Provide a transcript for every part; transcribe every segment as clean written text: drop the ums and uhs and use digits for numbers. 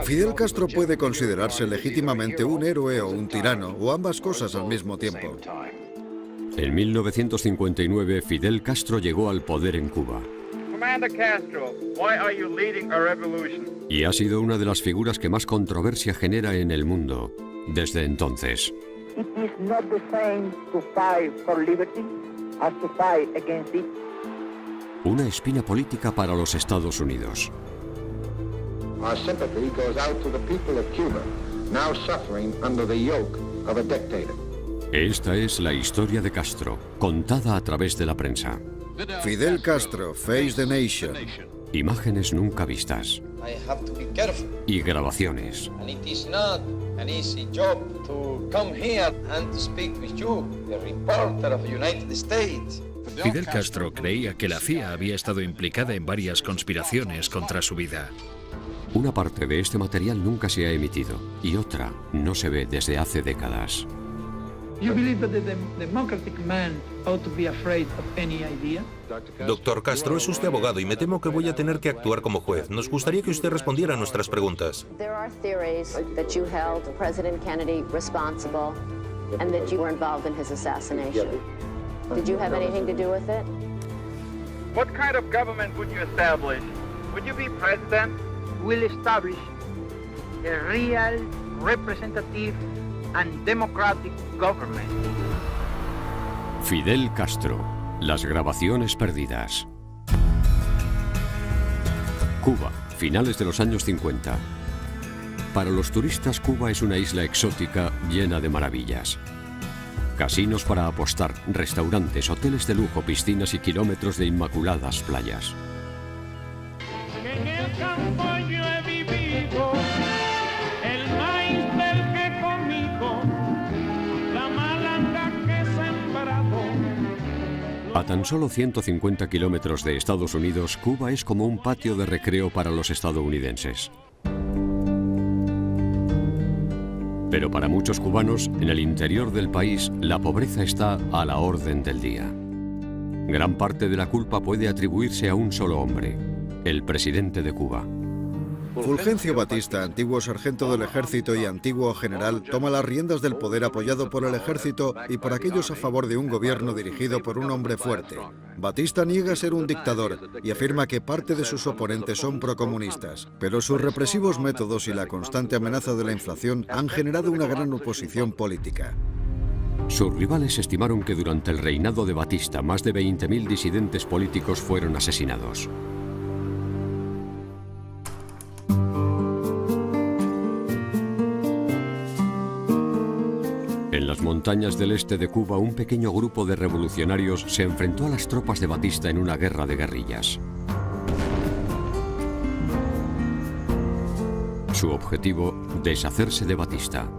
Fidel Castro puede considerarse legítimamente un héroe o un tirano, o ambas cosas al mismo tiempo. En 1959, Fidel Castro llegó al poder en Cuba. Y ha sido una de las figuras que más controversia genera en el mundo desde entonces. Una espina política para los Estados Unidos. Our sympathy goes out to the people of Cuba, now suffering under the yoke of a dictator. Esta es la historia de Castro, contada a través de la prensa. Fidel Castro, Face the Nation. Imágenes nunca vistas. I have to be careful. Y grabaciones. And it is not an easy job to come here and to speak with you, the reporter of the United States. Fidel Castro creía que la CIA había estado implicada en varias conspiraciones contra su vida. Una parte de este material nunca se ha emitido y otra no se ve desde hace décadas. Doctor Castro, es usted abogado y me temo que voy a tener que actuar como juez. Nos gustaría que usted respondiera a nuestras preguntas. There are theories that you held President Kennedy responsible and that you were involved in his assassination. Did you have anything to do with it? What kind of government would you establish? Would you be president? Will establish a real, representative and democratic government. Fidel Castro, las grabaciones perdidas. Cuba, finales de los años 50. Para los turistas, Cuba es una isla exótica llena de maravillas. Casinos para apostar, restaurantes, hoteles de lujo, piscinas y kilómetros de inmaculadas playas. En el campo yo he vivido, el maíz del que conmigo, la malanga que he sembrado. A tan solo 150 kilómetros de Estados Unidos, Cuba es como un patio de recreo para los estadounidenses. Pero para muchos cubanos, en el interior del país, la pobreza está a la orden del día. Gran parte de la culpa puede atribuirse a un solo hombre, el presidente de Cuba. Fulgencio Batista, antiguo sargento del ejército y antiguo general, toma las riendas del poder apoyado por el ejército y por aquellos a favor de un gobierno dirigido por un hombre fuerte. Batista niega ser un dictador y afirma que parte de sus oponentes son procomunistas, pero sus represivos métodos y la constante amenaza de la inflación han generado una gran oposición política. Sus rivales estimaron que durante el reinado de Batista más de 20.000 disidentes políticos fueron asesinados. En las montañas del este de Cuba, un pequeño grupo de revolucionarios se enfrentó a las tropas de Batista en una guerra de guerrillas. Su objetivo, deshacerse de Batista.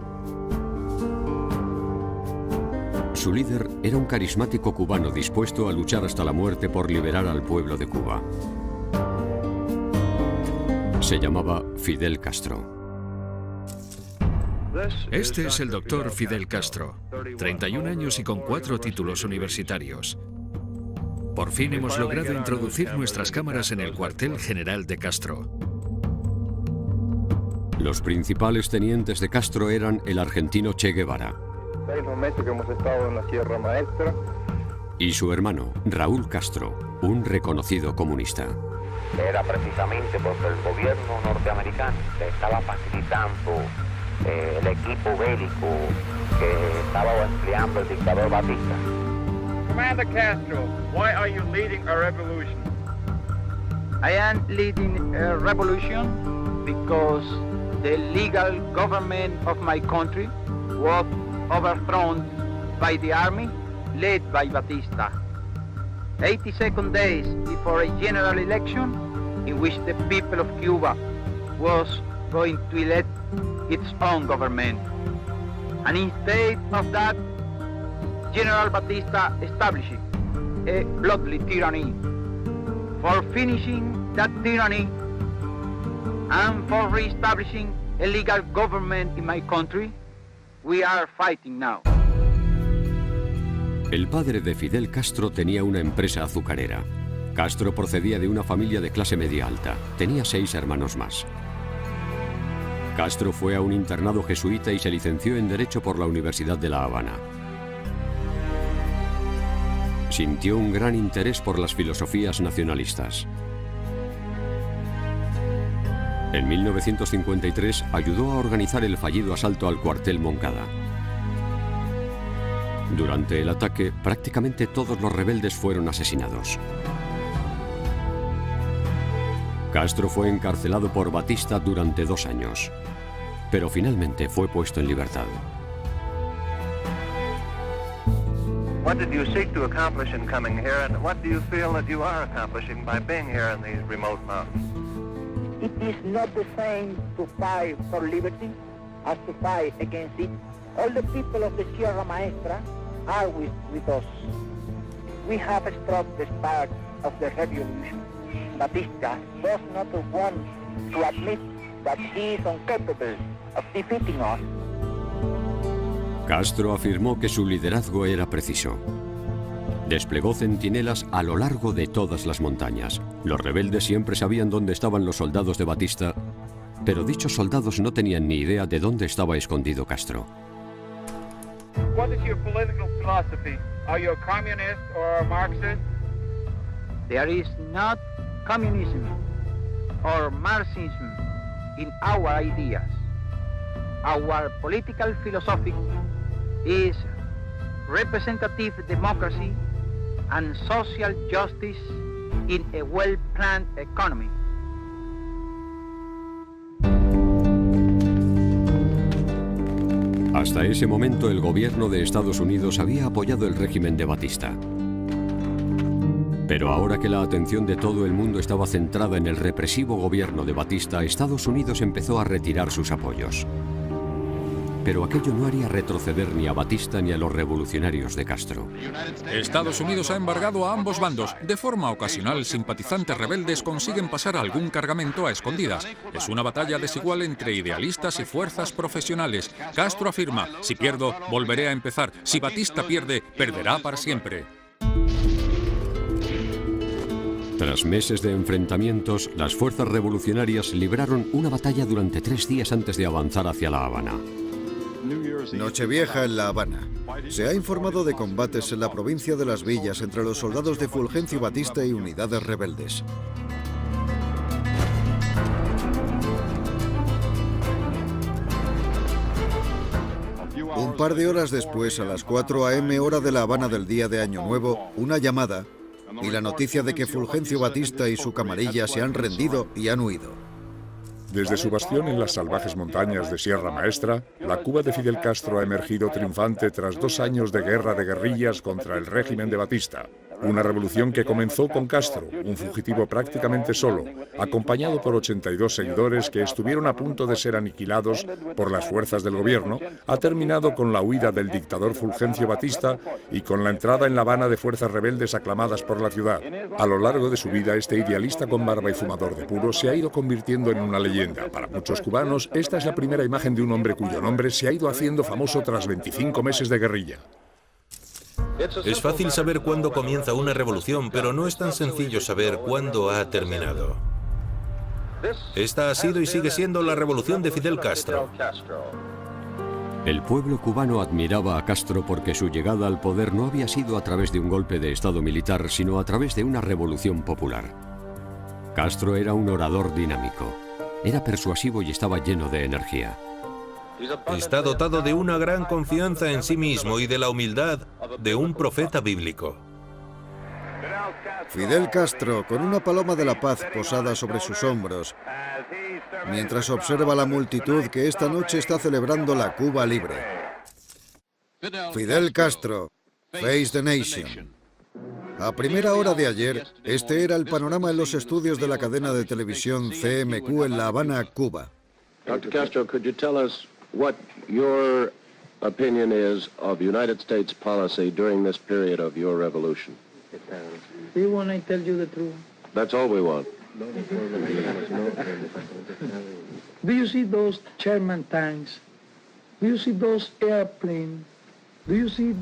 Su líder era un carismático cubano dispuesto a luchar hasta la muerte por liberar al pueblo de Cuba. Se llamaba Fidel Castro. Este es el doctor Fidel Castro, 31 años y con 4 títulos universitarios. Por fin hemos logrado introducir nuestras cámaras en el cuartel general de Castro. Los principales tenientes de Castro eran el argentino Che Guevara 6 meses que hemos estado en la Sierra Maestra. y su hermano Raúl Castro, un reconocido comunista. Era precisamente porque el gobierno norteamericano le estaba facilitando el equipo bélico que estaba empleando el dictador Batista. Commander Castro, why are you leading a revolution? I am leading a revolution because the legal government of my country was overthrown by the army led by Batista. 82 days before a general election in which the people of Cuba was going to elect its own government. And instead of that, General Batista established a bloody tyranny. For finishing that tyranny and for re-establishing a legal government in my country, we are fighting now. El padre de Fidel Castro tenía una empresa azucarera. Castro procedía de una familia de clase media alta. Tenía 6 hermanos más. Castro fue a un internado jesuita y se licenció en Derecho por la Universidad de La Habana. Sintió un gran interés por las filosofías nacionalistas. En 1953 ayudó a organizar el fallido asalto al cuartel Moncada. Durante el ataque, prácticamente todos los rebeldes fueron asesinados. Castro fue encarcelado por Batista durante 2 años, pero finalmente fue puesto en libertad. What did you seek to accomplish in coming here, and what do you feel that you are accomplishing by being here in these remote mountains? It is not the same to fight for liberty as to fight against it. All the people of the Sierra Maestra are with us. We have struck the spark of the revolution. Batista does not want to admit that he is incapable of defeating us. Castro afirmó que su liderazgo era preciso. Desplegó centinelas a lo largo de todas las montañas. Los rebeldes siempre sabían dónde estaban los soldados de Batista, pero dichos soldados no tenían ni idea de dónde estaba escondido Castro. What is your political philosophy? Are you a communist or a Marxist? There is not communism or Marxism in our ideas. Our political philosophy is representative democracy and social justice in a well-planned economy. Hasta ese momento el gobierno de Estados Unidos había apoyado el régimen de Batista. Pero ahora que la atención de todo el mundo estaba centrada en el represivo gobierno de Batista, Estados Unidos empezó a retirar sus apoyos. Pero aquello no haría retroceder ni a Batista ni a los revolucionarios de Castro. Estados Unidos ha embargado a ambos bandos. De forma ocasional, simpatizantes rebeldes consiguen pasar algún cargamento a escondidas. Es una batalla desigual entre idealistas y fuerzas profesionales. Castro afirma: si pierdo, volveré a empezar. Si Batista pierde, perderá para siempre. Tras meses de enfrentamientos, las fuerzas revolucionarias libraron una batalla durante 3 días antes de avanzar hacia La Habana. Nochevieja en La Habana. Se ha informado de combates en la provincia de Las Villas entre los soldados de Fulgencio Batista y unidades rebeldes. Un par de horas después, a las 4 a.m. hora de La Habana del día de Año Nuevo, una llamada y la noticia de que Fulgencio Batista y su camarilla se han rendido y han huido. Desde su bastión en las salvajes montañas de Sierra Maestra, la Cuba de Fidel Castro ha emergido triunfante tras 2 años de guerra de guerrillas contra el régimen de Batista. Una revolución que comenzó con Castro, un fugitivo prácticamente solo, acompañado por 82 seguidores que estuvieron a punto de ser aniquilados por las fuerzas del gobierno, ha terminado con la huida del dictador Fulgencio Batista y con la entrada en La Habana de fuerzas rebeldes aclamadas por la ciudad. A lo largo de su vida, este idealista con barba y fumador de puro se ha ido convirtiendo en una leyenda. Para muchos cubanos, esta es la primera imagen de un hombre cuyo nombre se ha ido haciendo famoso tras 25 meses de guerrilla. Es fácil saber cuándo comienza una revolución, pero no es tan sencillo saber cuándo ha terminado. Esta ha sido y sigue siendo la revolución de Fidel Castro. El pueblo cubano admiraba a Castro porque su llegada al poder no había sido a través de un golpe de estado militar, sino a través de una revolución popular. Castro era un orador dinámico, era persuasivo y estaba lleno de energía. Está dotado de una gran confianza en sí mismo y de la humildad de un profeta bíblico. Fidel Castro, con una paloma de la paz posada sobre sus hombros, mientras observa la multitud que esta noche está celebrando la Cuba libre. Fidel Castro, Face the Nation. A primera hora de ayer, este era el panorama en los estudios de la cadena de televisión CMQ en La Habana, Cuba. Dr. Castro, could you tell us what your opinion is of United States policy during this period of your revolution? Do you want I tell you the truth? That's all we want. Do you see those Sherman tanks? Do you see those airplanes? Do you see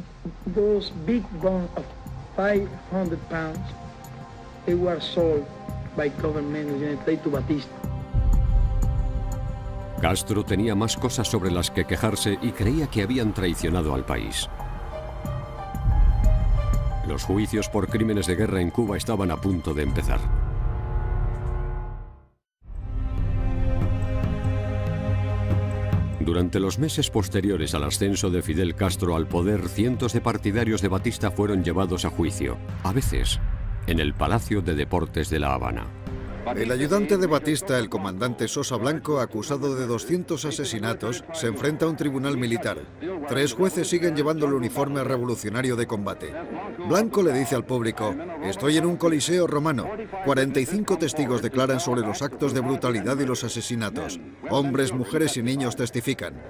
those big guns of 500 pounds? They were sold by government of the United States to Batista. Castro tenía más cosas sobre las que quejarse y creía que habían traicionado al país. Los juicios por crímenes de guerra en Cuba estaban a punto de empezar. Durante los meses posteriores al ascenso de Fidel Castro al poder, cientos de partidarios de Batista fueron llevados a juicio, a veces en el Palacio de Deportes de La Habana. El ayudante de Batista, el comandante Sosa Blanco, acusado de 200 asesinatos, se enfrenta a un tribunal militar. 3 jueces siguen llevando el uniforme revolucionario de combate. Blanco le dice al público: estoy en un coliseo romano. 45 testigos declaran sobre los actos de brutalidad y los asesinatos. Hombres, mujeres y niños testifican.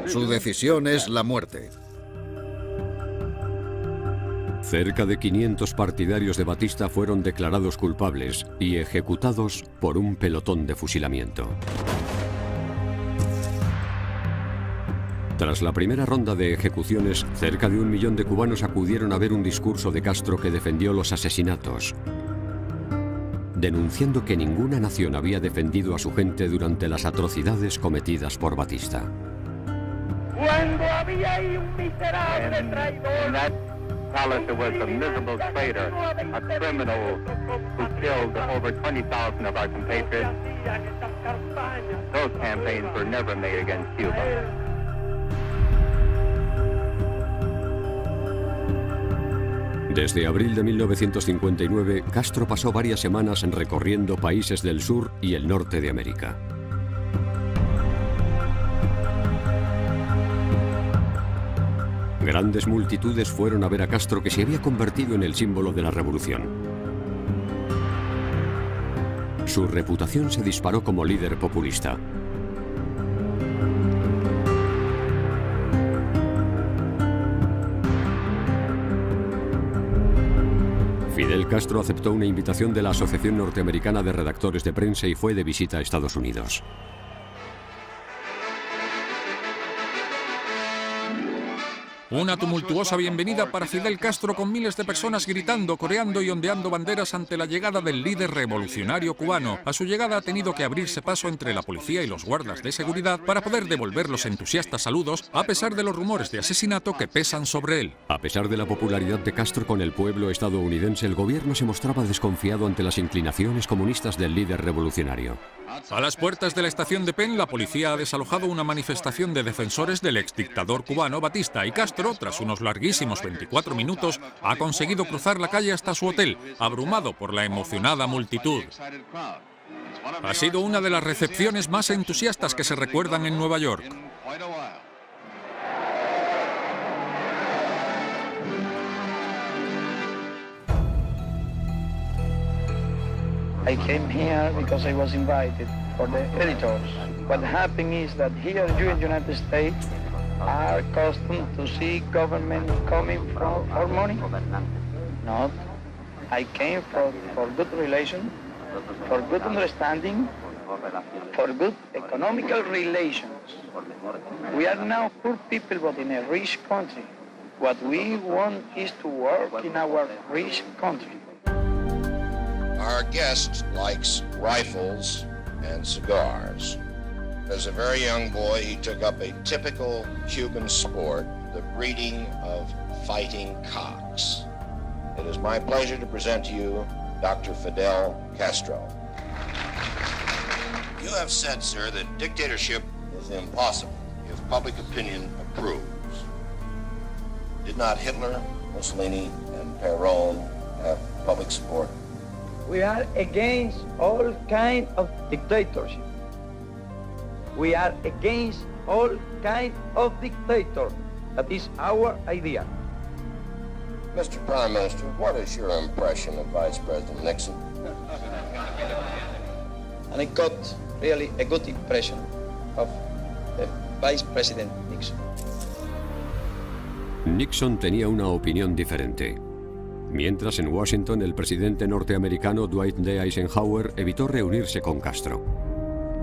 Su decisión es la muerte. Cerca de 500 partidarios de Batista fueron declarados culpables y ejecutados por un pelotón de fusilamiento. Tras la primera ronda de ejecuciones, cerca de 1 millón de cubanos acudieron a ver un discurso de Castro que defendió los asesinatos, denunciando que ninguna nación había defendido a su gente durante las atrocidades cometidas por Batista. Cuando había ahí un miserable traidor. Palace was a miserable traitor, a criminal who killed over 20,000 of our compatriots. Those campaigns were never made against Cuba. Desde abril de 1959, Castro pasó varias semanas recorriendo países del sur y el norte de América. Grandes multitudes fueron a ver a Castro, que se había convertido en el símbolo de la revolución. Su reputación se disparó como líder populista. Fidel Castro aceptó una invitación de la Asociación Norteamericana de Redactores de Prensa y fue de visita a Estados Unidos. Una tumultuosa bienvenida para Fidel Castro, con miles de personas gritando, coreando y ondeando banderas ante la llegada del líder revolucionario cubano. A su llegada ha tenido que abrirse paso entre la policía y los guardas de seguridad para poder devolver los entusiastas saludos, a pesar de los rumores de asesinato que pesan sobre él. A pesar de la popularidad de Castro con el pueblo estadounidense, el gobierno se mostraba desconfiado ante las inclinaciones comunistas del líder revolucionario. A las puertas de la estación de Penn, la policía ha desalojado una manifestación de defensores del exdictador cubano Batista, y Castro, tras unos larguísimos 24 minutos, ha conseguido cruzar la calle hasta su hotel, abrumado por la emocionada multitud. Ha sido una de las recepciones más entusiastas que se recuerdan en Nueva York. I came here because I was invited for the editors. What happened is that here you in the United States are accustomed to see government coming from for money. No, I came for good relation, for good understanding, for good economical relations. We are now poor people but in a rich country. What we want is to work in our rich country. Our guest likes rifles and cigars. As a very young boy, he took up a typical Cuban sport, the breeding of fighting cocks. It is my pleasure to present to you Dr. Fidel Castro. You have said, sir, that dictatorship is impossible if public opinion approves. Did not Hitler, Mussolini, and Perón have public support? We are against all kind of dictatorship. We are against all kind of dictator. That is our idea. Mr. Prime Minister, what is your impression of Vice President Nixon? And I got really a good impression of the Vice President Nixon. Nixon tenía una opinión diferente. Mientras, en Washington, el presidente norteamericano Dwight D. Eisenhower evitó reunirse con Castro.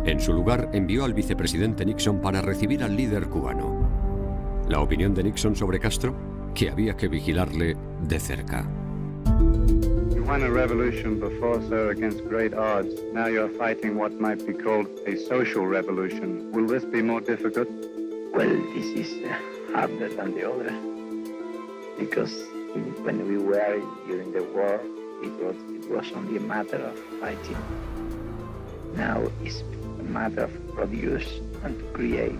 En su lugar, envió al vicepresidente Nixon para recibir al líder cubano. La opinión de Nixon sobre Castro: que había que vigilarle de cerca. You won a revolution before, sir, against great odds. Now you're fighting what might be called a social revolution. Will this be more difficult? Well, this is harder than the other, because when we were during the war, it was only a matter of fighting. Now it's a matter of produce and to create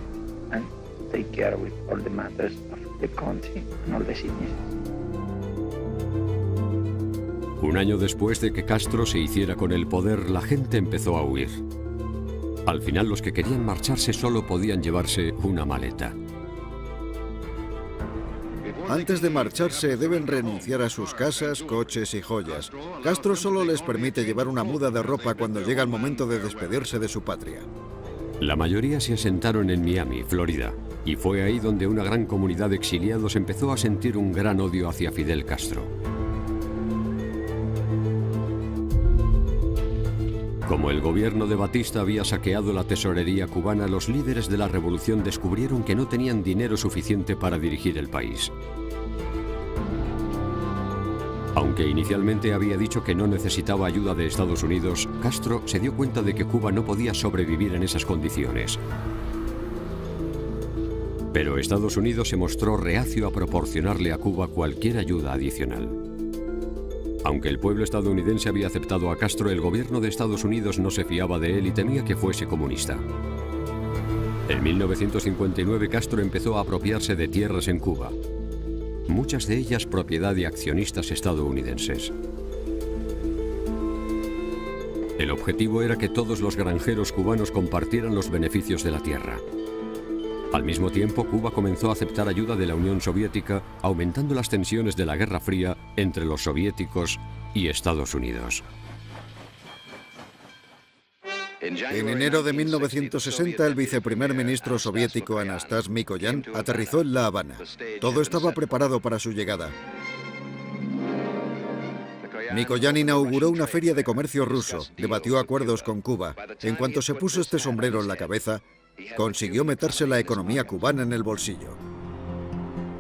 and to take care with all the matters of the country and all the citizens. Un año después de que Castro se hiciera con el poder, la gente empezó a huir. Al final, los que querían marcharse solo podían llevarse una maleta. Antes de marcharse deben renunciar a sus casas, coches y joyas. Castro solo les permite llevar una muda de ropa cuando llega el momento de despedirse de su patria. La mayoría se asentaron en Miami, Florida, y fue ahí donde una gran comunidad de exiliados empezó a sentir un gran odio hacia Fidel Castro. Como el gobierno de Batista había saqueado la tesorería cubana, los líderes de la revolución descubrieron que no tenían dinero suficiente para dirigir el país. Aunque inicialmente había dicho que no necesitaba ayuda de Estados Unidos, Castro se dio cuenta de que Cuba no podía sobrevivir en esas condiciones. Pero Estados Unidos se mostró reacio a proporcionarle a Cuba cualquier ayuda adicional. Aunque el pueblo estadounidense había aceptado a Castro, el gobierno de Estados Unidos no se fiaba de él y temía que fuese comunista. En 1959 Castro empezó a apropiarse de tierras en Cuba, muchas de ellas propiedad de accionistas estadounidenses. El objetivo era que todos los granjeros cubanos compartieran los beneficios de la tierra. Al mismo tiempo, Cuba comenzó a aceptar ayuda de la Unión Soviética, aumentando las tensiones de la Guerra Fría entre los soviéticos y Estados Unidos. En enero de 1960, el viceprimer ministro soviético Anastas Mikoyan aterrizó en La Habana. Todo estaba preparado para su llegada. Mikoyan inauguró una feria de comercio ruso, debatió acuerdos con Cuba. En cuanto se puso este sombrero en la cabeza, consiguió meterse la economía cubana en el bolsillo.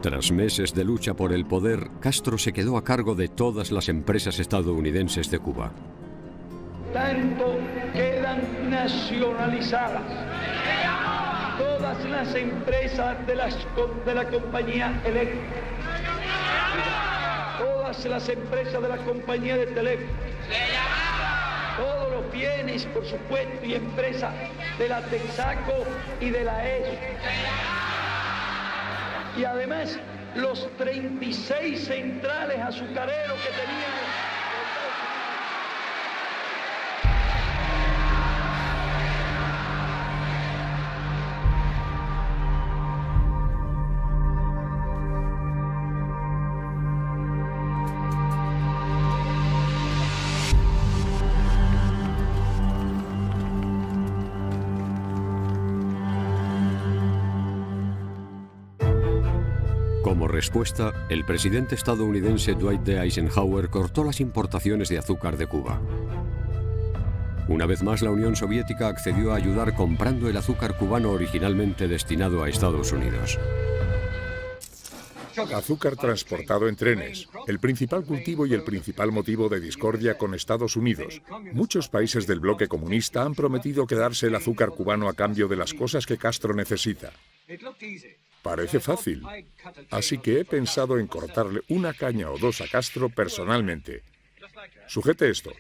Tras meses de lucha por el poder, Castro se quedó a cargo de todas las empresas estadounidenses de Cuba. Tanto quedan nacionalizadas todas las empresas de la compañía eléctrica, todas las empresas de la compañía de teléfono, todos los bienes, por supuesto, y empresas de la Texaco y de la ESO. Y además, los 36 centrales azucareros que tenían. Como respuesta, el presidente estadounidense Dwight D. Eisenhower cortó las importaciones de azúcar de Cuba. Una vez más, la Unión Soviética accedió a ayudar comprando el azúcar cubano originalmente destinado a Estados Unidos. Azúcar transportado en trenes, el principal cultivo y el principal motivo de discordia con Estados Unidos. Muchos países del bloque comunista han prometido quedarse el azúcar cubano a cambio de las cosas que Castro necesita. Parece fácil, así que he pensado en cortarle una caña o dos a Castro personalmente. Sujete esto.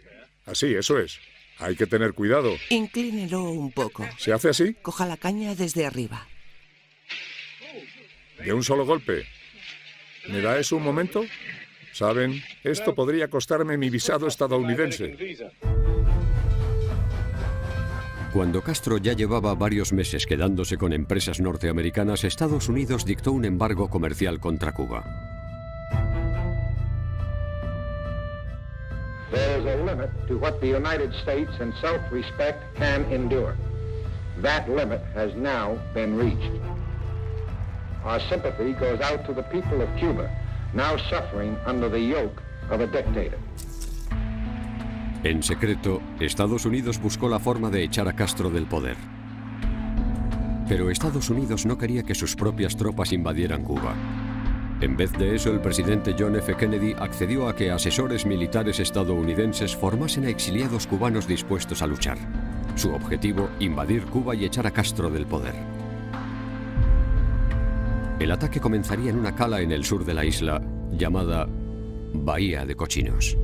Así, eso es. Hay que tener cuidado. Inclínelo un poco. ¿Se hace así? Coja la caña desde arriba. ¿De un solo golpe? ¿Me da eso un momento? ¿Saben? Esto podría costarme mi visado estadounidense. Cuando Castro ya llevaba varios meses quedándose con empresas norteamericanas, Estados Unidos dictó un embargo comercial contra Cuba. There is a limit to what the United States in self-respect can endure. That limit has now been reached. Our sympathy goes out to the people of Cuba, now suffering under the yoke of a dictator. En secreto, Estados Unidos buscó la forma de echar a Castro del poder. Pero Estados Unidos no quería que sus propias tropas invadieran Cuba. En vez de eso, el presidente John F. Kennedy accedió a que asesores militares estadounidenses formasen a exiliados cubanos dispuestos a luchar. Su objetivo, invadir Cuba y echar a Castro del poder. El ataque comenzaría en una cala en el sur de la isla, llamada Bahía de Cochinos.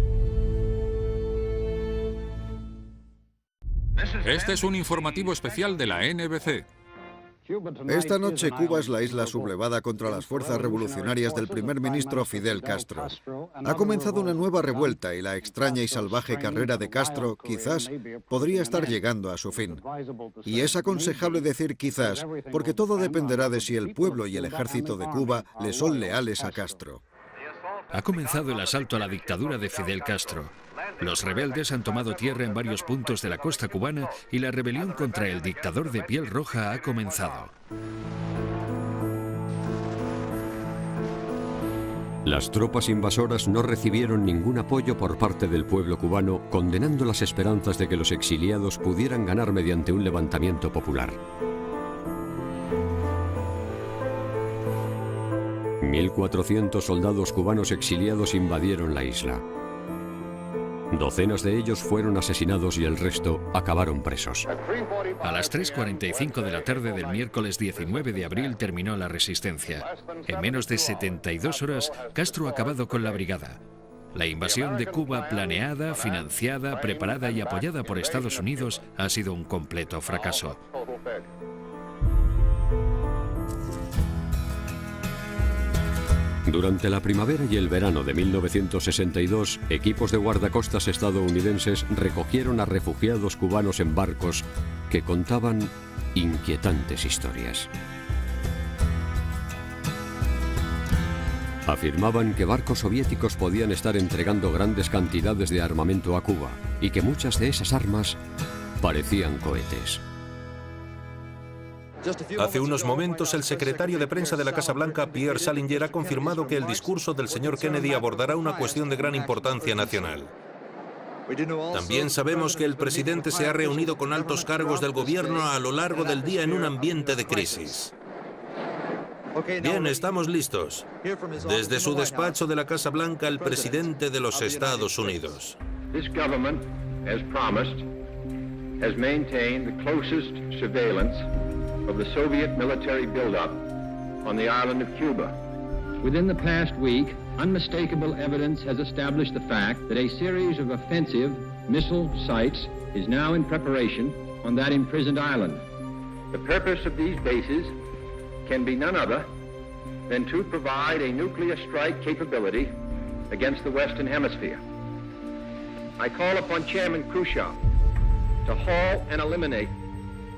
Este es un informativo especial de la NBC. Esta noche Cuba es la isla sublevada contra las fuerzas revolucionarias del primer ministro Fidel Castro. Ha comenzado una nueva revuelta y la extraña y salvaje carrera de Castro quizás podría estar llegando a su fin. Y es aconsejable decir quizás porque todo dependerá de si el pueblo y el ejército de Cuba le son leales a Castro. Ha comenzado el asalto a la dictadura de Fidel Castro. Los rebeldes han tomado tierra en varios puntos de la costa cubana y la rebelión contra el dictador de piel roja ha comenzado. Las tropas invasoras no recibieron ningún apoyo por parte del pueblo cubano, condenando las esperanzas de que los exiliados pudieran ganar mediante un levantamiento popular. 1.400 soldados cubanos exiliados invadieron la isla. Docenas de ellos fueron asesinados y el resto acabaron presos. A las 3:45 de la tarde del miércoles 19 de abril terminó la resistencia. En menos de 72 horas, Castro ha acabado con la brigada. La invasión de Cuba, planeada, financiada, preparada y apoyada por Estados Unidos, ha sido un completo fracaso. Durante la primavera y el verano de 1962, equipos de guardacostas estadounidenses recogieron a refugiados cubanos en barcos que contaban inquietantes historias. Afirmaban que barcos soviéticos podían estar entregando grandes cantidades de armamento a Cuba y que muchas de esas armas parecían cohetes. Hace unos momentos, el secretario de prensa de la Casa Blanca, Pierre Salinger, ha confirmado que el discurso del señor Kennedy abordará una cuestión de gran importancia nacional. También sabemos que el presidente se ha reunido con altos cargos del gobierno a lo largo del día en un ambiente de crisis. Bien, estamos listos. Desde su despacho de la Casa Blanca, el presidente de los Estados Unidos. This government, as promised, has maintained the closest surveillance of the Soviet military buildup on the island of Cuba. Within the past week, unmistakable evidence has established the fact that a series of offensive missile sites is now in preparation on that imprisoned island. The purpose of these bases can be none other than to provide a nuclear strike capability against the Western Hemisphere. I call upon Chairman Khrushchev to halt and eliminate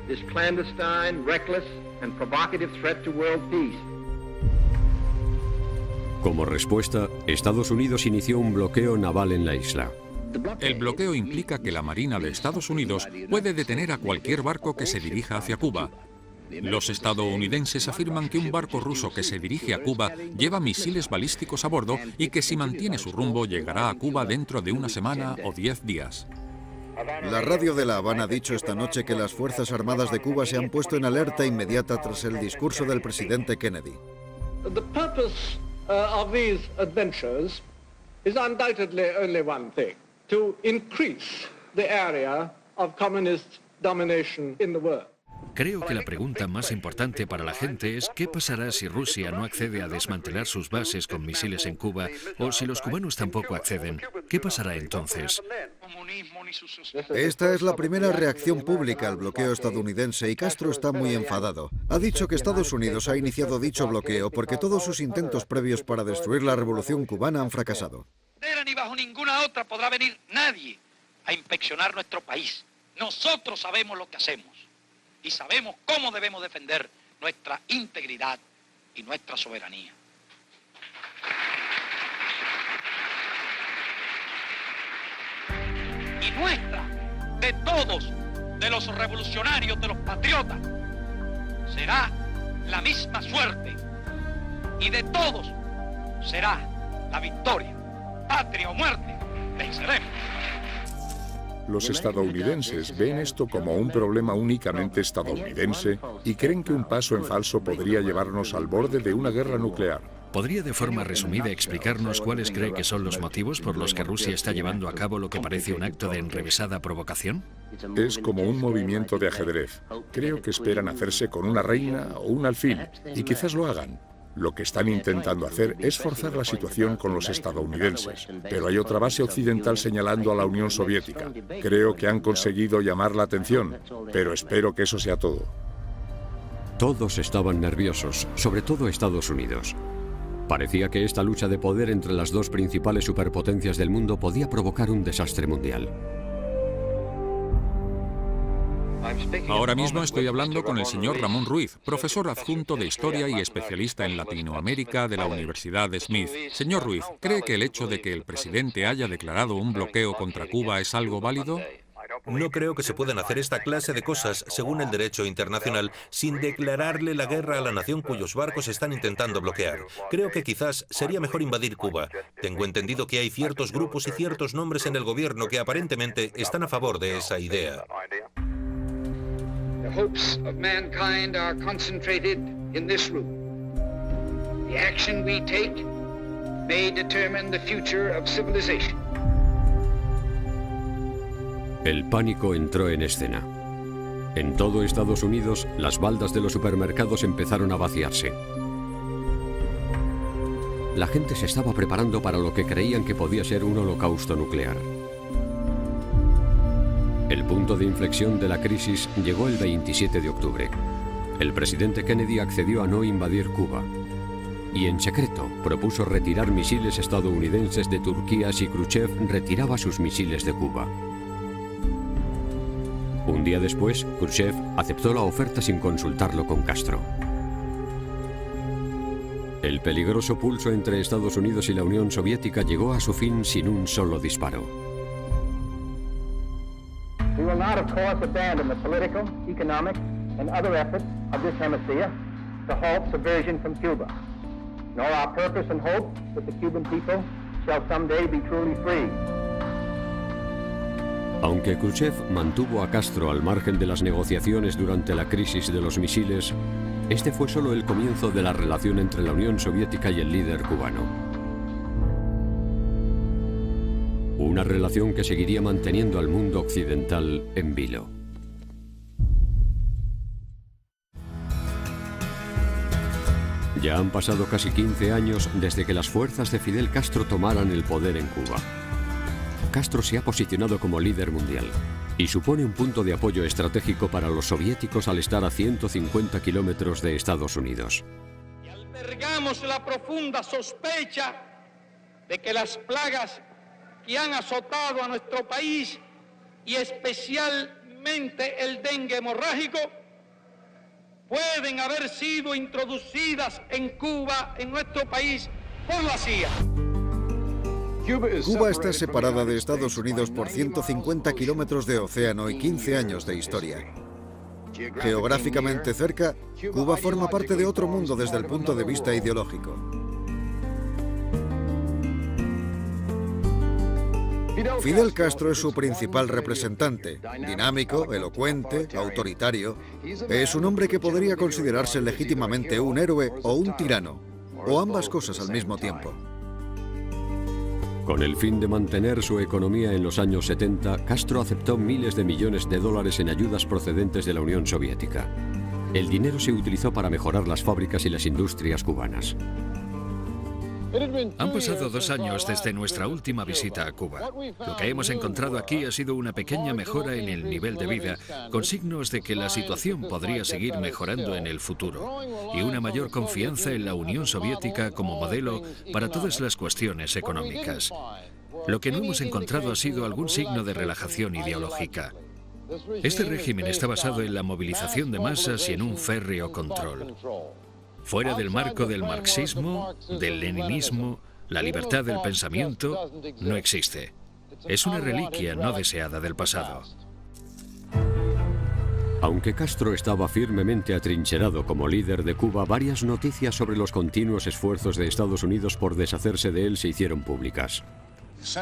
this clandestine, reckless, and provocative threat to world peace. Como respuesta, Estados Unidos inició un bloqueo naval en la isla. El bloqueo implica que la Marina de Estados Unidos puede detener a cualquier barco que se dirija hacia Cuba. Los estadounidenses afirman que un barco ruso que se dirige a Cuba lleva misiles balísticos a bordo y que si mantiene su rumbo llegará a Cuba dentro de una semana o 10 días. La radio de La Habana ha dicho esta noche que las Fuerzas Armadas de Cuba se han puesto en alerta inmediata tras el discurso del presidente Kennedy. The purpose of these adventures is undoubtedly only one thing: to increase the area of communist domination in the world. Creo que la pregunta más importante para la gente es ¿qué pasará si Rusia no accede a desmantelar sus bases con misiles en Cuba o si los cubanos tampoco acceden? ¿Qué pasará entonces? Esta es la primera reacción pública al bloqueo estadounidense y Castro está muy enfadado. Ha dicho que Estados Unidos ha iniciado dicho bloqueo porque todos sus intentos previos para destruir la revolución cubana han fracasado. Ni bajo ninguna otra podrá venir nadie a inspeccionar nuestro país. Nosotros sabemos lo que hacemos. Y sabemos cómo debemos defender nuestra integridad y nuestra soberanía. Y nuestra, de todos, de los revolucionarios, de los patriotas, será la misma suerte. Y de todos será la victoria. Patria o muerte, venceremos. Los estadounidenses ven esto como un problema únicamente estadounidense y creen que un paso en falso podría llevarnos al borde de una guerra nuclear. ¿Podría de forma resumida explicarnos cuáles cree que son los motivos por los que Rusia está llevando a cabo lo que parece un acto de enrevesada provocación? Es como un movimiento de ajedrez. Creo que esperan hacerse con una reina o un alfil, y quizás lo hagan. Lo que están intentando hacer es forzar la situación con los estadounidenses. Pero hay otra base occidental señalando a la Unión Soviética. Creo que han conseguido llamar la atención, pero espero que eso sea todo. Todos estaban nerviosos, sobre todo Estados Unidos. Parecía que esta lucha de poder entre las dos principales superpotencias del mundo podía provocar un desastre mundial. Ahora mismo estoy hablando con el señor Ramón Ruiz, profesor adjunto de Historia y especialista en Latinoamérica de la Universidad de Smith. Señor Ruiz, ¿cree que el hecho de que el presidente haya declarado un bloqueo contra Cuba es algo válido? No creo que se puedan hacer esta clase de cosas, según el derecho internacional, sin declararle la guerra a la nación cuyos barcos están intentando bloquear. Creo que quizás sería mejor invadir Cuba. Tengo entendido que hay ciertos grupos y ciertos nombres en el gobierno que aparentemente están a favor de esa idea. The hopes of mankind are concentrated in this room. The action we take may determine the future of civilization. El pánico entró en escena. En todo Estados Unidos, las baldas de los supermercados empezaron a vaciarse. La gente se estaba preparando para lo que creían que podía ser un holocausto nuclear. El punto de inflexión de la crisis llegó el 27 de octubre. El presidente Kennedy accedió a no invadir Cuba y en secreto propuso retirar misiles estadounidenses de Turquía si Khrushchev retiraba sus misiles de Cuba. Un día después, Khrushchev aceptó la oferta sin consultarlo con Castro. El peligroso pulso entre Estados Unidos y la Unión Soviética llegó a su fin sin un solo disparo. We will not, of course, abandon the political, economic, and other efforts of this hemisphere to halt subversion from Cuba, nor our purpose and hope that the Cuban people shall someday be truly free. Aunque Khrushchev mantuvo a Castro al margen de las negociaciones durante la crisis de los misiles, este fue solo el comienzo de la relación entre la Unión Soviética y el líder cubano. Una relación que seguiría manteniendo al mundo occidental en vilo. Ya han pasado casi 15 años desde que las fuerzas de Fidel Castro tomaran el poder en Cuba. Castro se ha posicionado como líder mundial y supone un punto de apoyo estratégico para los soviéticos al estar a 150 kilómetros de Estados Unidos. Y albergamos la profunda sospecha de que las plagas que han azotado a nuestro país y especialmente el dengue hemorrágico pueden haber sido introducidas en Cuba, en nuestro país, por la CIA. Cuba está separada de Estados Unidos por 150 kilómetros de océano y 15 años de historia. Geográficamente cerca, Cuba forma parte de otro mundo desde el punto de vista ideológico. Fidel Castro es su principal representante, dinámico, elocuente, autoritario. Es un hombre que podría considerarse legítimamente un héroe o un tirano, o ambas cosas al mismo tiempo. Con el fin de mantener su economía en los años 70, Castro aceptó miles de millones de dólares en ayudas procedentes de la Unión Soviética. El dinero se utilizó para mejorar las fábricas y las industrias cubanas. Han pasado 2 años desde nuestra última visita a Cuba. Lo que hemos encontrado aquí ha sido una pequeña mejora en el nivel de vida, con signos de que la situación podría seguir mejorando en el futuro, y una mayor confianza en la Unión Soviética como modelo para todas las cuestiones económicas. Lo que no hemos encontrado ha sido algún signo de relajación ideológica. Este régimen está basado en la movilización de masas y en un férreo control. Fuera del marco del marxismo, del leninismo, la libertad del pensamiento no existe. Es una reliquia no deseada del pasado. Aunque Castro estaba firmemente atrincherado como líder de Cuba, varias noticias sobre los continuos esfuerzos de Estados Unidos por deshacerse de él se hicieron públicas.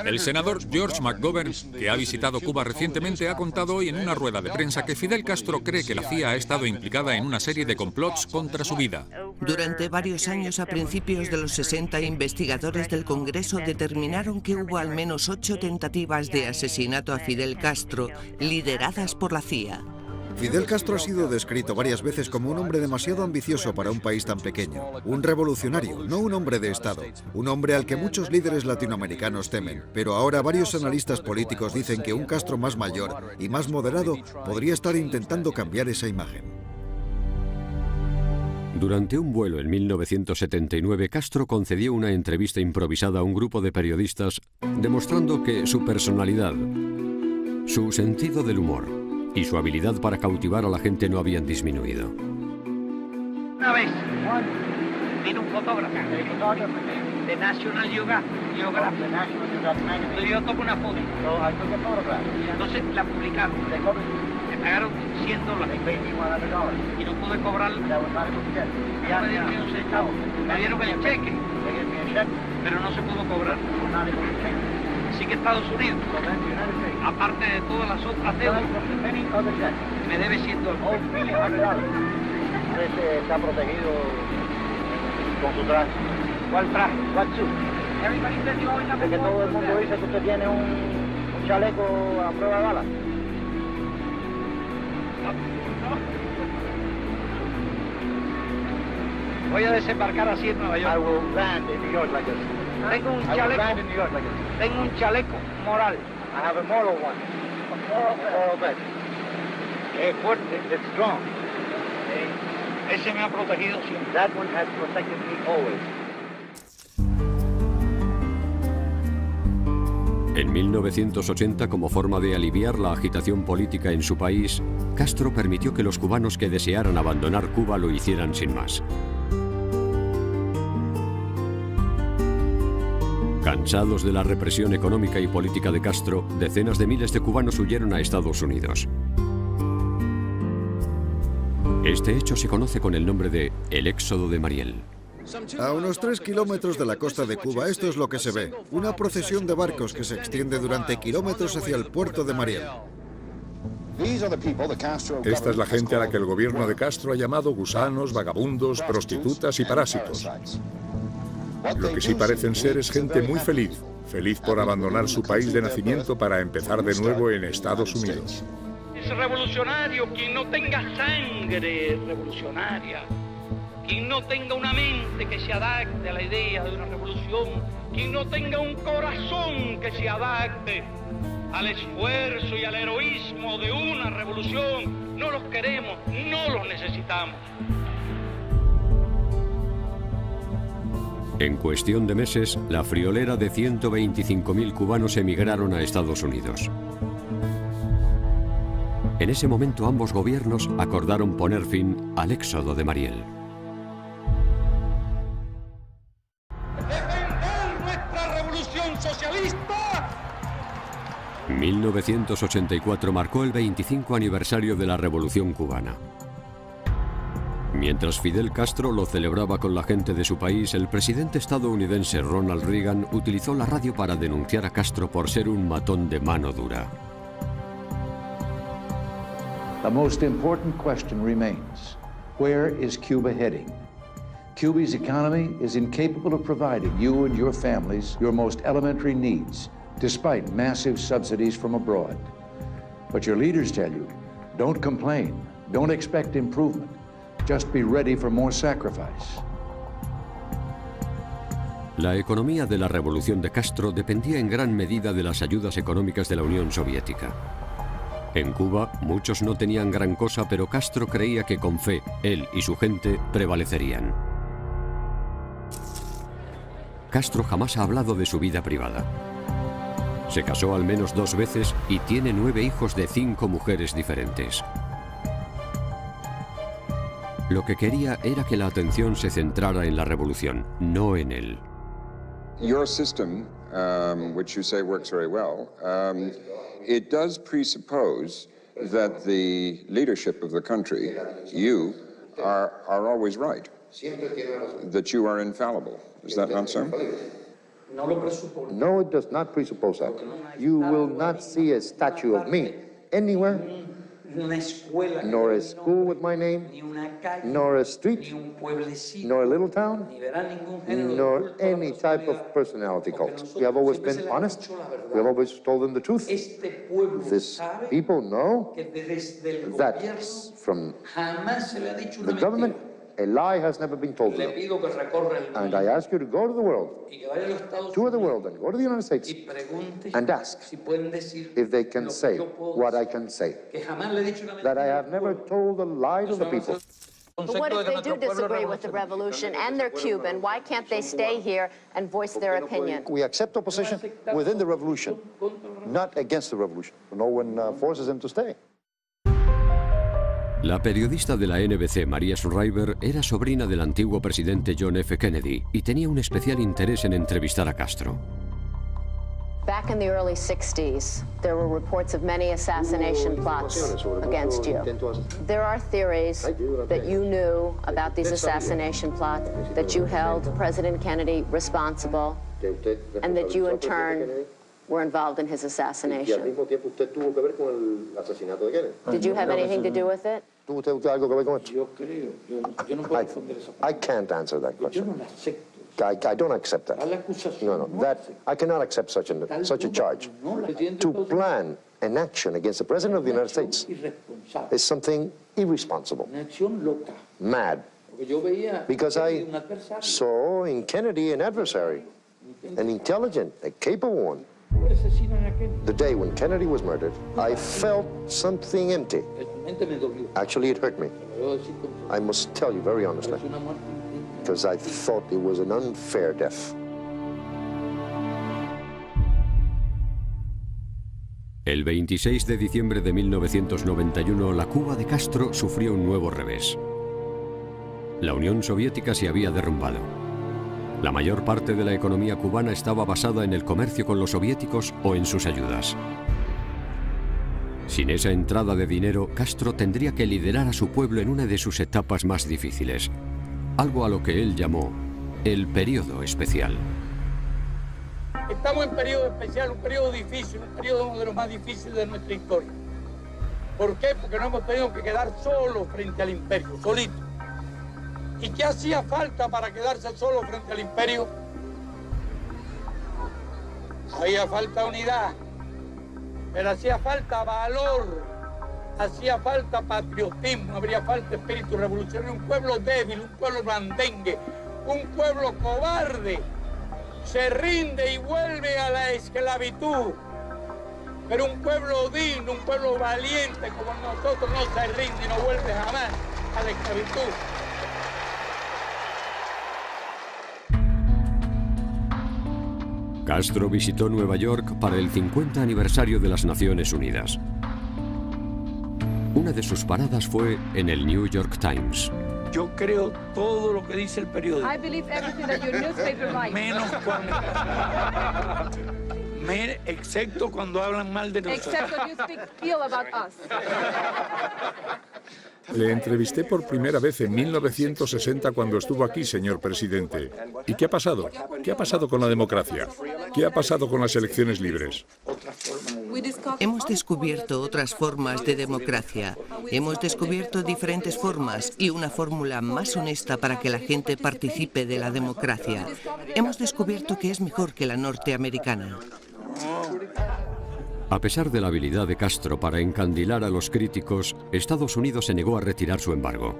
El senador George McGovern, que ha visitado Cuba recientemente, ha contado hoy en una rueda de prensa que Fidel Castro cree que la CIA ha estado implicada en una serie de complots contra su vida. Durante varios años, a principios de los 60, investigadores del Congreso determinaron que hubo al menos 8 tentativas de asesinato a Fidel Castro, lideradas por la CIA. Fidel Castro ha sido descrito varias veces como un hombre demasiado ambicioso para un país tan pequeño. Un revolucionario, no un hombre de Estado. Un hombre al que muchos líderes latinoamericanos temen. Pero ahora varios analistas políticos dicen que un Castro más mayor y más moderado podría estar intentando cambiar esa imagen. Durante un vuelo en 1979, Castro concedió una entrevista improvisada a un grupo de periodistas, demostrando que su personalidad, su sentido del humor y su habilidad para cautivar a la gente no habían disminuido. Una vez vino un fotógrafo de National Geographic. Yo tomé una foto. Entonces la publicaron. Me pagaron $100 y no pude cobrar. Ya me dieron un centavo. Me dieron el cheque, pero no se pudo cobrar. Así que Estados Unidos, aparte de todas las otras deudas, me debe $100. Está protegido con su traje. ¿Cuál traje? ¿Cuál suit? De que todo el mundo dice que usted tiene un chaleco a prueba de balas. Voy a desembarcar así en Nueva York. I will land in New York like this. Tengo un chaleco moral. I have a moral one. Moral vest. Es fuerte. It's strong. Ese me ha protegido siempre. That one has protected me always. En 1980, como forma de aliviar la agitación política en su país, Castro permitió que los cubanos que desearan abandonar Cuba lo hicieran sin más. Cansados de la represión económica y política de Castro, decenas de miles de cubanos huyeron a Estados Unidos. Este hecho se conoce con el nombre de el Éxodo de Mariel. A unos 3 kilómetros de la costa de Cuba, esto es lo que se ve. Una procesión de barcos que se extiende durante kilómetros hacia el puerto de Mariel. Esta es la gente a la que el gobierno de Castro ha llamado gusanos, vagabundos, prostitutas y parásitos. Lo que sí parecen ser es gente muy feliz, feliz por abandonar su país de nacimiento para empezar de nuevo en Estados Unidos. Es revolucionario quien no tenga sangre revolucionaria, quien no tenga una mente que se adapte a la idea de una revolución, quien no tenga un corazón que se adapte al esfuerzo y al heroísmo de una revolución. No los queremos, no los necesitamos. En cuestión de meses, la friolera de 125.000 cubanos emigraron a Estados Unidos. En ese momento ambos gobiernos acordaron poner fin al éxodo de Mariel. ¡Defender nuestra revolución socialista! 1984 marcó el 25 aniversario de la Revolución Cubana. Mientras Fidel Castro lo celebraba con la gente de su país, el presidente estadounidense Ronald Reagan utilizó la radio para denunciar a Castro por ser un matón de mano dura. The most important question remains, where is Cuba heading? Cuba's economy is incapable of providing you and your families your most elementary needs, despite massive subsidies from abroad. But your leaders tell you, don't complain, don't expect improvement, just be ready for more sacrifice. La economía de la revolución de Castro dependía en gran medida de las ayudas económicas de la Unión Soviética. En Cuba, muchos no tenían gran cosa, pero Castro creía que con fe, él y su gente prevalecerían. Castro jamás ha hablado de su vida privada. Se casó al menos 2 veces y tiene 9 hijos de 5 mujeres diferentes. Lo que quería era que la atención se centrara en la revolución, no en él. Your system, which you say works very well, it does presuppose that the leadership of the country, you, are always right, that you are infallible. Is that not so? No, it does not presuppose that. You will not see a statue of me anywhere nor a school with my name, nor a street, nor a little town, nor any type of personality cult. We have always been honest. We have always told them the truth. This people know that from the government, a lie has never been told to them. And I ask you to go to the world, tour the world, and go to the United States and ask if they can say what I can say, that I have never told a lie to the people. But what if they do disagree with the revolution and they're Cuban? Why can't they stay here and voice their opinion? We accept opposition within the revolution, not against the revolution. No one forces them to stay. La periodista de la NBC, Maria Shriver, era sobrina del antiguo presidente John F. Kennedy y tenía un especial interés en entrevistar a Castro. Back in the early 60s, there were reports of many assassination plots against you. There are theories that you knew about these assassination plots, that you held President Kennedy responsible, and that you, in turn, were involved in his assassination. Did you have anything to do with it? I can't answer that question. I don't accept that. No, that I cannot accept such a charge. To plan an action against the President of the United States is something irresponsible, mad, because I saw in Kennedy an adversary, an intelligent, a capable one. The day when Kennedy was murdered, I felt something empty. Actually, it hurt me. I must tell you very honestly, because I thought it was an unfair death. El 26 de diciembre de 1991, la Cuba de Castro sufrió un nuevo revés. La Unión Soviética se había derrumbado. La mayor parte de la economía cubana estaba basada en el comercio con los soviéticos o en sus ayudas. Sin esa entrada de dinero, Castro tendría que liderar a su pueblo en una de sus etapas más difíciles, algo a lo que él llamó el periodo especial. Estamos en periodo especial, un periodo difícil, un periodo uno de los más difíciles de nuestra historia. ¿Por qué? Porque nos hemos tenido que quedar solos frente al imperio, solitos. ¿Y qué hacía falta para quedarse solo frente al imperio? Había falta unidad, pero hacía falta valor, hacía falta patriotismo, habría falta espíritu revolucionario. Un pueblo débil, un pueblo blandengue, un pueblo cobarde, se rinde y vuelve a la esclavitud. Pero un pueblo digno, un pueblo valiente como nosotros no se rinde y no vuelve jamás a la esclavitud. Castro visitó Nueva York para el 50 aniversario de las Naciones Unidas. Una de sus paradas fue en el New York Times. Yo creo todo lo que dice el periódico. I believe everything that your newspaper writes. Excepto cuando hablan mal de nosotros. Except when you speak ill about us. Le entrevisté por primera vez en 1960 cuando estuvo aquí, señor presidente. ¿Y qué ha pasado? ¿Qué ha pasado con la democracia? ¿Qué ha pasado con las elecciones libres? Hemos descubierto otras formas de democracia. Hemos descubierto diferentes formas y una fórmula más honesta para que la gente participe de la democracia. Hemos descubierto que es mejor que la norteamericana. A pesar de la habilidad de Castro para encandilar a los críticos, Estados Unidos se negó a retirar su embargo.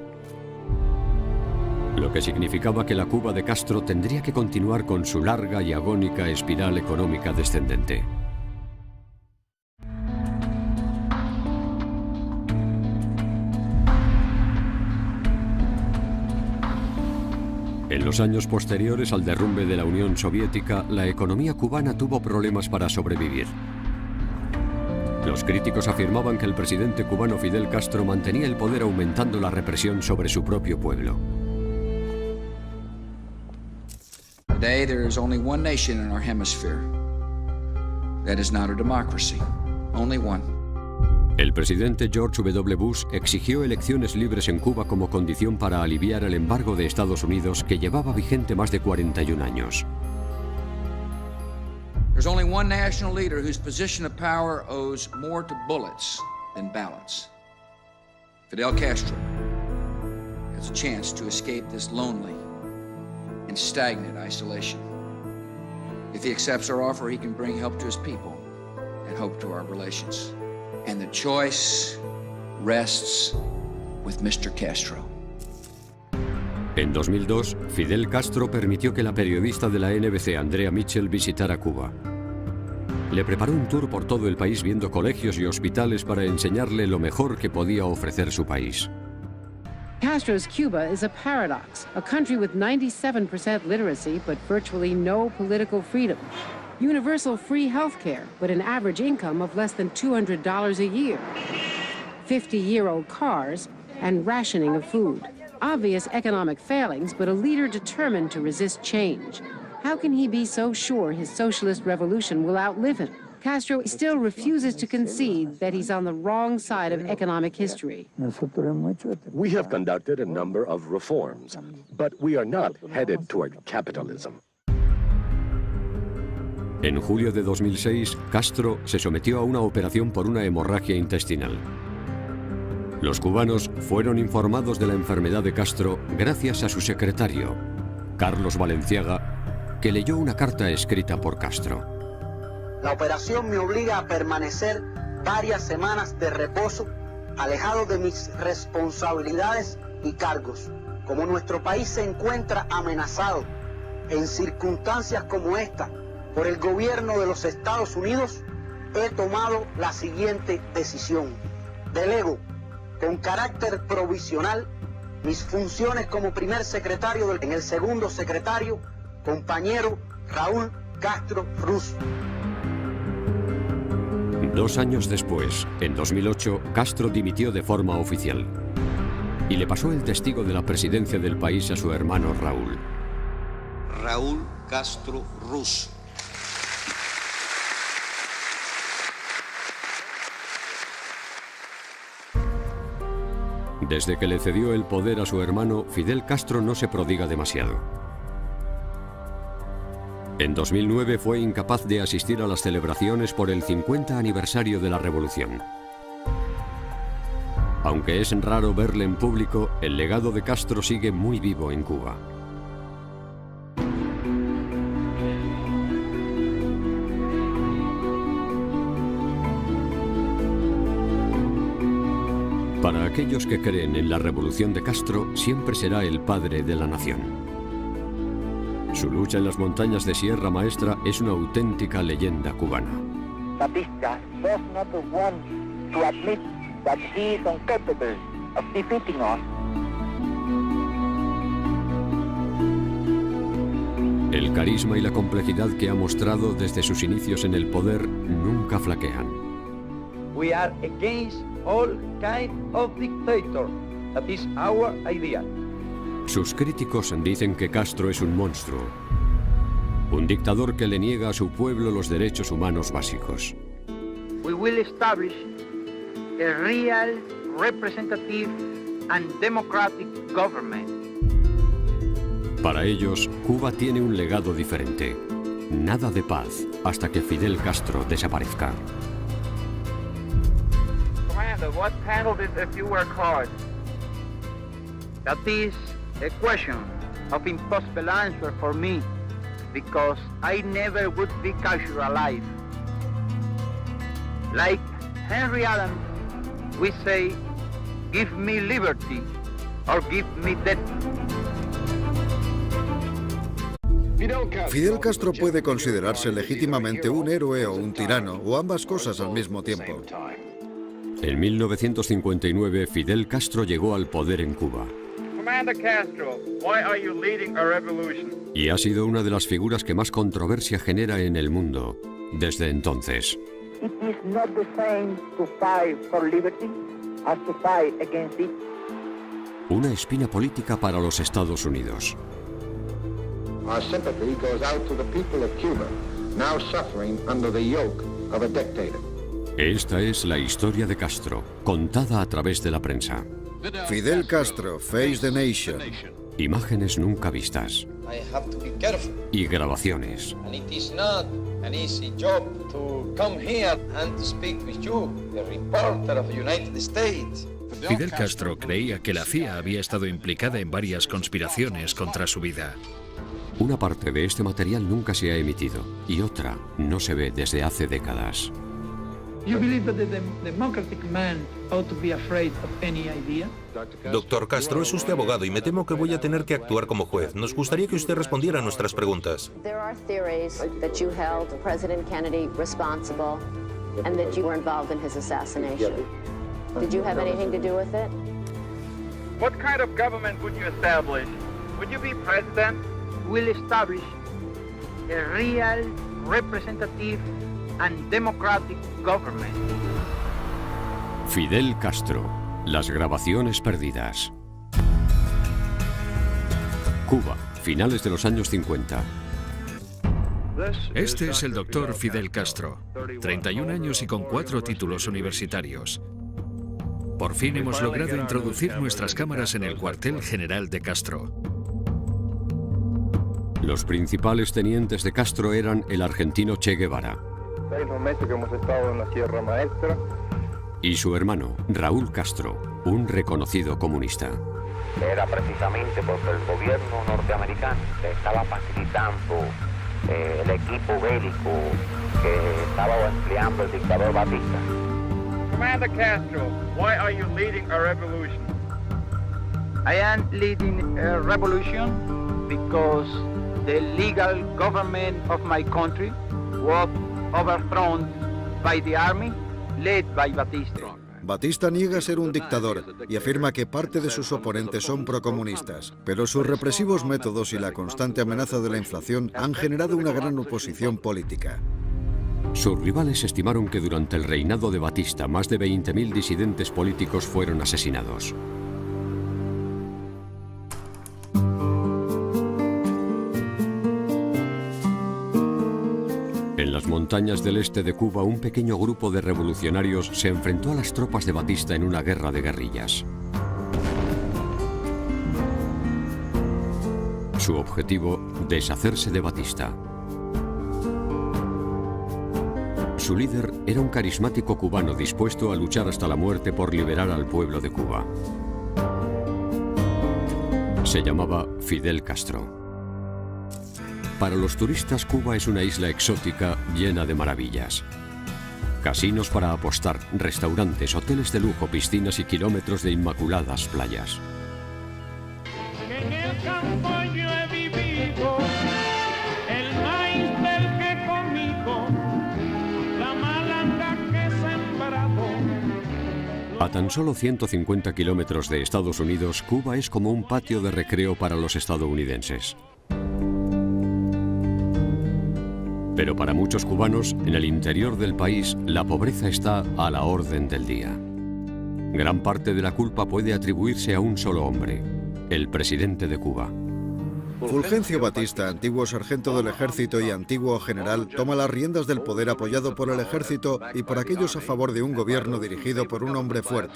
Lo que significaba que la Cuba de Castro tendría que continuar con su larga y agónica espiral económica descendente. En los años posteriores al derrumbe de la Unión Soviética, la economía cubana tuvo problemas para sobrevivir. Los críticos afirmaban que el presidente cubano Fidel Castro mantenía el poder aumentando la represión sobre su propio pueblo. Today there is only one nation in our hemisphere that is not a democracy. Only one. El presidente George W. Bush exigió elecciones libres en Cuba como condición para aliviar el embargo de Estados Unidos que llevaba vigente más de 41 años. There's only one national leader whose position of power owes more to bullets than ballots. Fidel Castro has a chance to escape this lonely and stagnant isolation. If he accepts our offer, he can bring help to his people and hope to our relations. And the choice rests with Mr. Castro. En 2002, Fidel Castro permitió que la periodista de la NBC, Andrea Mitchell, visitara Cuba. Le preparó un tour por todo el país viendo colegios y hospitales para enseñarle lo mejor que podía ofrecer su país. Castro's Cuba is a paradox, a country with 97% literacy but virtually no political freedom. Universal free health care, but an average income of less than $200 a year. 50-year-old cars and rationing of food. Obvious economic failings, but a leader determined to resist change. How can he be so sure his socialist revolution will outlive him? Castro still refuses to concede that he's on the wrong side of economic history. We have conducted a number of reforms, but we are not headed toward capitalism. En julio de 2006, Castro se sometió a una operación por una hemorragia intestinal. Los cubanos fueron informados de la enfermedad de Castro gracias a su secretario, Carlos Valenciaga, que leyó una carta escrita por Castro. La operación me obliga a permanecer varias semanas de reposo, alejado de mis responsabilidades y cargos. Como nuestro país se encuentra amenazado en circunstancias como esta por el gobierno de los Estados Unidos, he tomado la siguiente decisión. Delego con carácter provisional mis funciones como primer secretario en el segundo secretario, compañero Raúl Castro Ruz. 2 años después, en 2008, Castro dimitió de forma oficial y le pasó el testigo de la presidencia del país a su hermano Raúl. Raúl Castro Ruz. Desde que le cedió el poder a su hermano, Fidel Castro no se prodiga demasiado. En 2009 fue incapaz de asistir a las celebraciones por el 50 aniversario de la revolución. Aunque es raro verle en público, el legado de Castro sigue muy vivo en Cuba. Para aquellos que creen en la revolución de Castro, siempre será el padre de la nación. Su lucha en las montañas de Sierra Maestra es una auténtica leyenda cubana. Batista does not want to admit that he is incapable of defeating us. El carisma y la complejidad que ha mostrado desde sus inicios en el poder nunca flaquean. We are against all kind of dictator. That is our idea. Sus críticos dicen que Castro es un monstruo, un dictador que le niega a su pueblo los derechos humanos básicos. We will establish a real, representative and democratic government. Para ellos, Cuba tiene un legado diferente. Nada de paz hasta que Fidel Castro desaparezca. Commander, what handled it if you were caught? That is a question of impossible answer for me, because I never would be Castro alive. Like Henry Adams, we say, give me liberty or give me death. Fidel Castro puede considerarse legítimamente un héroe o un tirano, o ambas cosas al mismo tiempo. En 1959, Fidel Castro llegó al poder en Cuba. Commander Castro, why are you leading a revolution? Y ha sido una de las figuras que más controversia genera en el mundo desde entonces. It is not the same to fight for liberty as to fight against it. Una espina política para los Estados Unidos. Our sympathy goes out to the people of Cuba, now suffering under the yoke of a dictator. Esta es la historia de Castro, contada a través de la prensa. Fidel Castro, Face the Nation. Imágenes nunca vistas. I have to be careful. Y grabaciones. And it is not an easy job to come here and to speak with you, the reporter of the United States. Fidel Castro creía que la CIA había estado implicada en varias conspiraciones contra su vida. Una parte de este material nunca se ha emitido y otra no se ve desde hace décadas. Doctor Castro, es usted abogado y me temo que voy a tener que actuar como juez. Nos gustaría que usted respondiera a nuestras preguntas. There are theories that you held President Kennedy responsible and that you were involved in his assassination. Did you have anything to do with it? What kind of government would you establish? Would you be president? We'll establish a real, representative, and democratic government. Fidel Castro. Las grabaciones perdidas. Cuba, finales de los años 50. Este es el doctor Fidel Castro, 31 años y con 4 títulos universitarios. Por fin hemos logrado introducir nuestras cámaras en el cuartel general de Castro. Los principales tenientes de Castro eran el argentino Che Guevara 6 meses que hemos estado en la Sierra Maestra. y su hermano Raúl Castro, un reconocido comunista. Era precisamente porque el gobierno norteamericano estaba facilitando el equipo bélico que estaba empleando el dictador Batista. Commander Castro, why are you leading a revolution? I am leading a revolution because the legal government of my country was overthrown by the army led by Batista. Batista niega ser un dictador y afirma que parte de sus oponentes son procomunistas, pero sus represivos métodos y la constante amenaza de la inflación han generado una gran oposición política. Sus rivales estimaron que durante el reinado de Batista más de 20.000 disidentes políticos fueron asesinados. En las montañas del este de Cuba, un pequeño grupo de revolucionarios se enfrentó a las tropas de Batista en una guerra de guerrillas. Su objetivo, deshacerse de Batista. Su líder era un carismático cubano dispuesto a luchar hasta la muerte por liberar al pueblo de Cuba. Se llamaba Fidel Castro. Para los turistas, Cuba es una isla exótica llena de maravillas. Casinos para apostar, restaurantes, hoteles de lujo, piscinas y kilómetros de inmaculadas playas. En el campo yo he vivido, el maíz del que comido, la malanga que he sembrado. A tan solo 150 kilómetros de Estados Unidos, Cuba es como un patio de recreo para los estadounidenses. Pero para muchos cubanos, en el interior del país, la pobreza está a la orden del día. Gran parte de la culpa puede atribuirse a un solo hombre, el presidente de Cuba. Fulgencio Batista, antiguo sargento del ejército y antiguo general, toma las riendas del poder apoyado por el ejército y por aquellos a favor de un gobierno dirigido por un hombre fuerte,